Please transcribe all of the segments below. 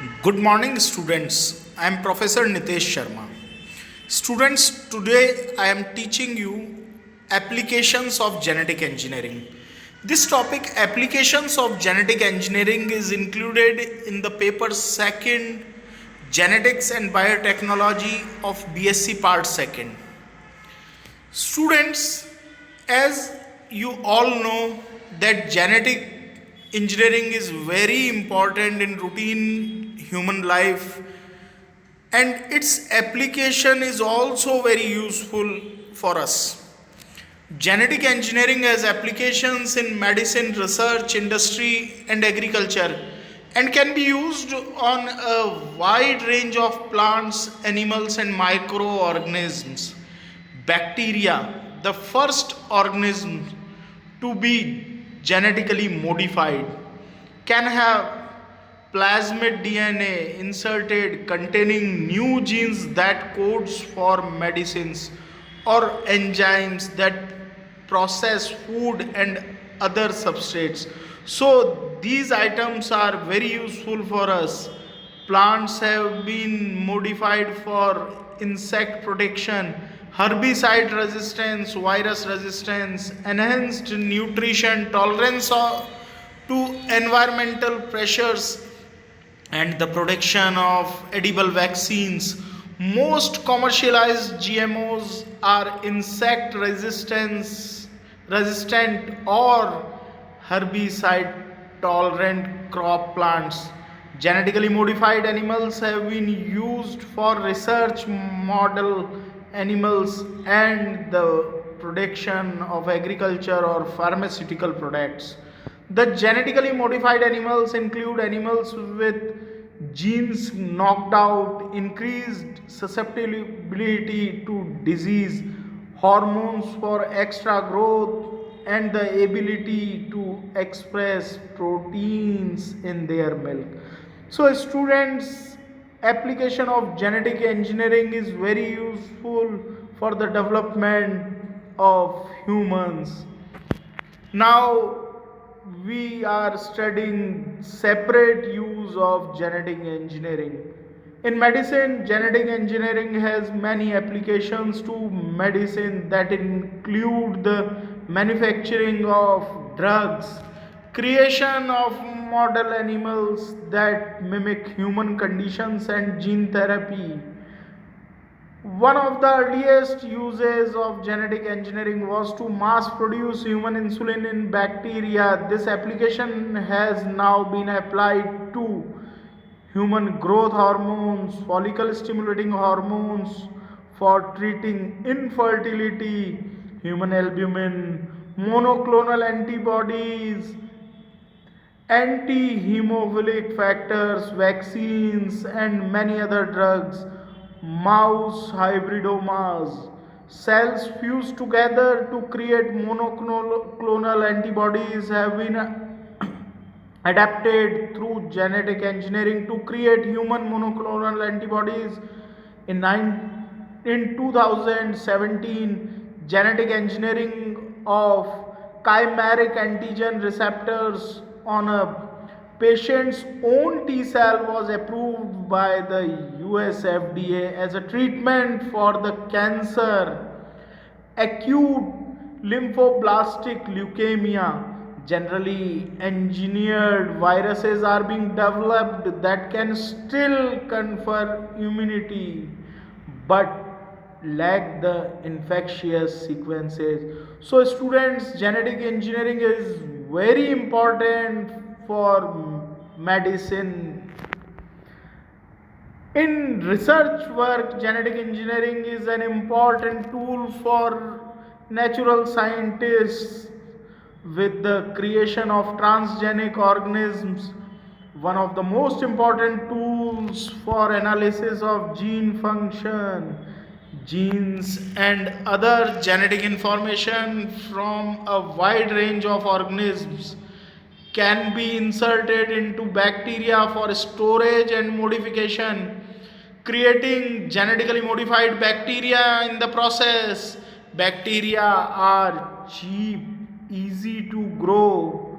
Good morning, students. I am Professor Nitesh Sharma. Students, today I am teaching you applications of genetic engineering. This topic, applications of genetic engineering, is included in the paper second Genetics and Biotechnology of BSc Part 2nd. Students, as you all know, that genetic engineering is very important in routine human life, and its application is also very useful for us. Genetic engineering has applications in medicine, research, industry, and agriculture, and can be used on a wide range of plants, animals, and microorganisms. Bacteria, the first organism to be genetically modified, can have plasmid DNA inserted containing new genes that codes for medicines or enzymes that process food and other substrates. So these items are very useful for us. Plants have been modified for insect protection, herbicide resistance, virus resistance, enhanced nutrition, tolerance to environmental pressures, and the production of edible vaccines. Most commercialized GMOs are insect resistant or herbicide tolerant crop plants. Genetically modified animals have been used for research model animals and the production of agriculture or pharmaceutical products. The genetically modified animals include animals with genes knocked out, increased susceptibility to disease, hormones for extra growth, and the ability to express proteins in their milk. So, students, application of genetic engineering is very useful for the development of humans. Now we are studying separate use of genetic engineering. In medicine, genetic engineering has many applications to medicine that include the manufacturing of drugs, creation of model animals that mimic human conditions, and gene therapy. One of the earliest uses of genetic engineering was to mass produce human insulin in bacteria. This application has now been applied to human growth hormones, follicle stimulating hormones for treating infertility, human albumin, monoclonal antibodies, anti hemophilic factors, vaccines, and many other drugs. Mouse hybridomas. Cells fused together to create monoclonal antibodies have been adapted through genetic engineering to create human monoclonal antibodies. In 2017, genetic engineering of chimeric antigen receptors on a patient's own T cell was approved by the US FDA as a treatment for the cancer acute lymphoblastic leukemia. Generally engineered viruses are being developed that can still confer immunity but lack the infectious sequences. So, students, genetic engineering is very important for medicine. In research work, genetic engineering is an important tool for natural scientists with the creation of transgenic organisms. One of the most important tools for analysis of gene function, genes, and other genetic information from a wide range of organisms can be inserted into bacteria for storage and modification, creating genetically modified bacteria in the process. Bacteria are cheap, easy to grow,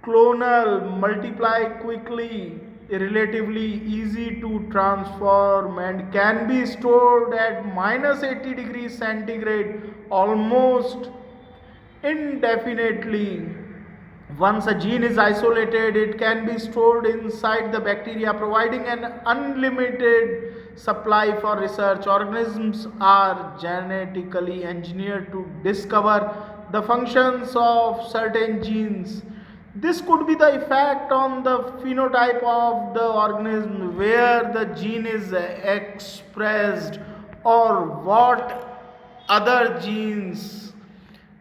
clonal, multiply quickly, relatively easy to transform and can be stored at minus 80 degrees centigrade almost indefinitely. Once a gene is isolated, it can be stored inside the bacteria, providing an unlimited supply for research. Organisms are genetically engineered to discover the functions of certain genes. This could be the effect on the phenotype of the organism, where the gene is expressed, or what other genes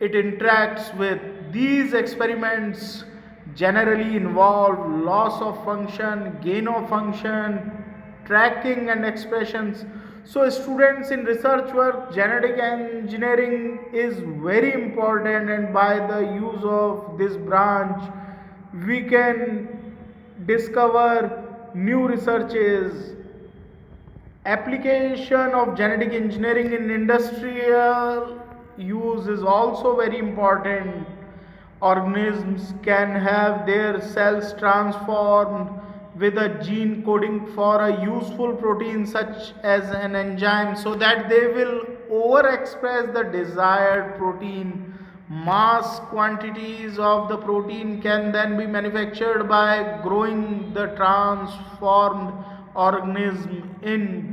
it interacts with. These experiments generally involve loss of function, gain of function, tracking, and expressions. So, students in research work, genetic engineering is very important, and by the use of this branch, we can discover new researches. Application of genetic engineering in industrial use is also very important. Organisms can have their cells transformed with a gene coding for a useful protein such as an enzyme so that they will overexpress the desired protein. Mass quantities of the protein can then be manufactured by growing the transformed organism in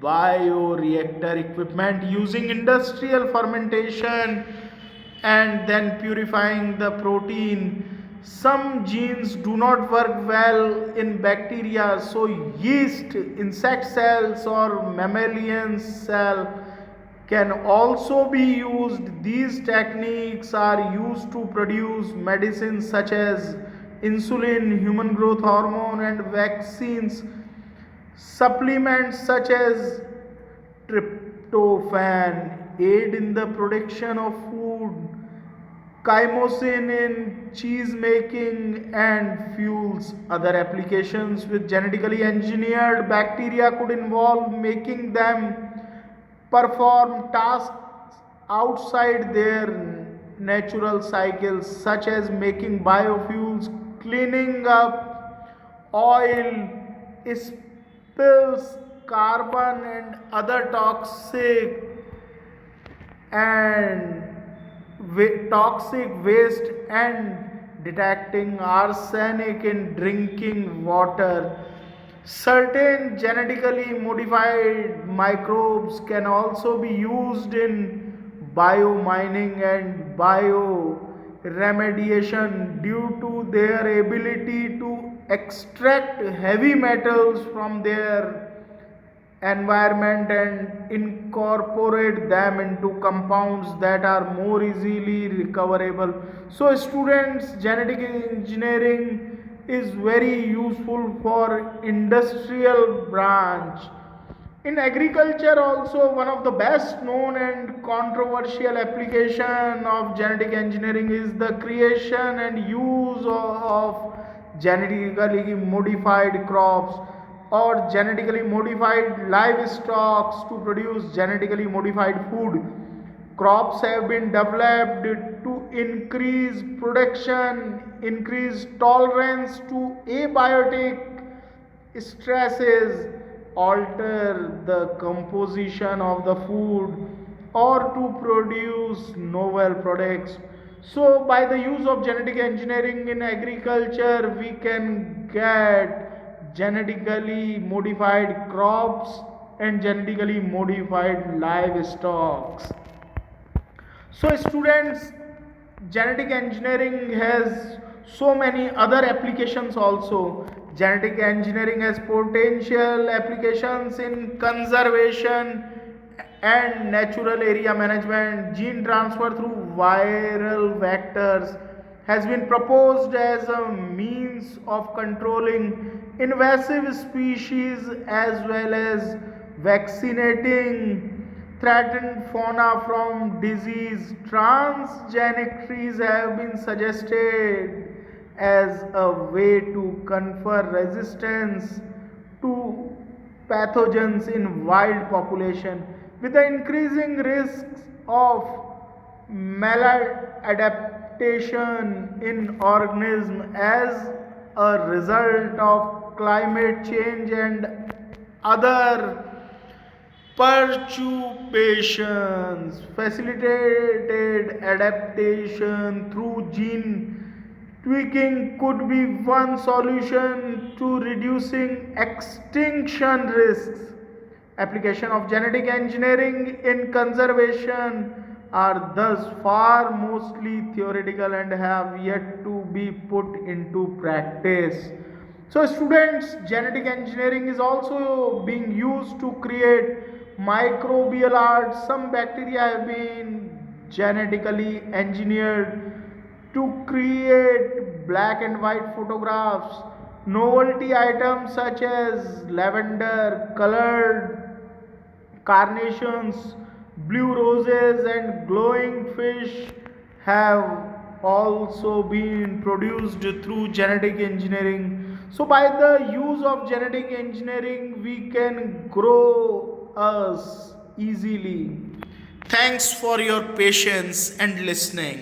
bioreactor equipment using industrial fermentation and then purifying the protein. Some genes do not work well in bacteria, so yeast, insect cells, or mammalian cell can also be used. These techniques are used to produce medicines such as insulin, human growth hormone, and vaccines. Supplements such as tryptophan aid in the production of food, chymosin in cheese making, and fuels. Other applications with genetically engineered bacteria could involve making them perform tasks outside their natural cycles, such as making biofuels, cleaning up oil, spills, carbon, and other and toxic waste, and detecting arsenic in drinking water. Certain genetically modified microbes can also be used in biomining and bioremediation due to their ability to extract heavy metals from their environment and incorporate them into compounds that are more easily recoverable. So, students, genetic engineering is very useful for industrial branch. In agriculture also, one of the best known and controversial application of genetic engineering is the creation and use of genetically modified crops or genetically modified livestock to produce genetically modified food. Crops have been developed to increase production, increase tolerance to abiotic stresses, alter the composition of the food, or to produce novel products. So, by the use of genetic engineering in agriculture, we can get genetically modified crops and genetically modified livestock. So, students, genetic engineering has so many other applications also. Genetic engineering has potential applications in conservation and natural area management. Gene transfer through viral vectors has been proposed as a means of controlling invasive species as well as vaccinating threatened fauna from disease. Transgenic trees have been suggested as a way to confer resistance to pathogens in wild population. With the increasing risks of maladaptation in organism as a result of climate change and other perturbations. Facilitated adaptation through gene tweaking could be one solution to reducing extinction risks. Application of genetic engineering in conservation are thus far mostly theoretical and have yet to be put into practice. So, students, genetic engineering is also being used to create microbial art. Some bacteria have been genetically engineered to create black and white photographs. Novelty items such as lavender colored carnations, blue roses, and glowing fish have also been produced through genetic engineering. So, by the use of genetic engineering, we can grow us easily. Thanks for your patience and listening.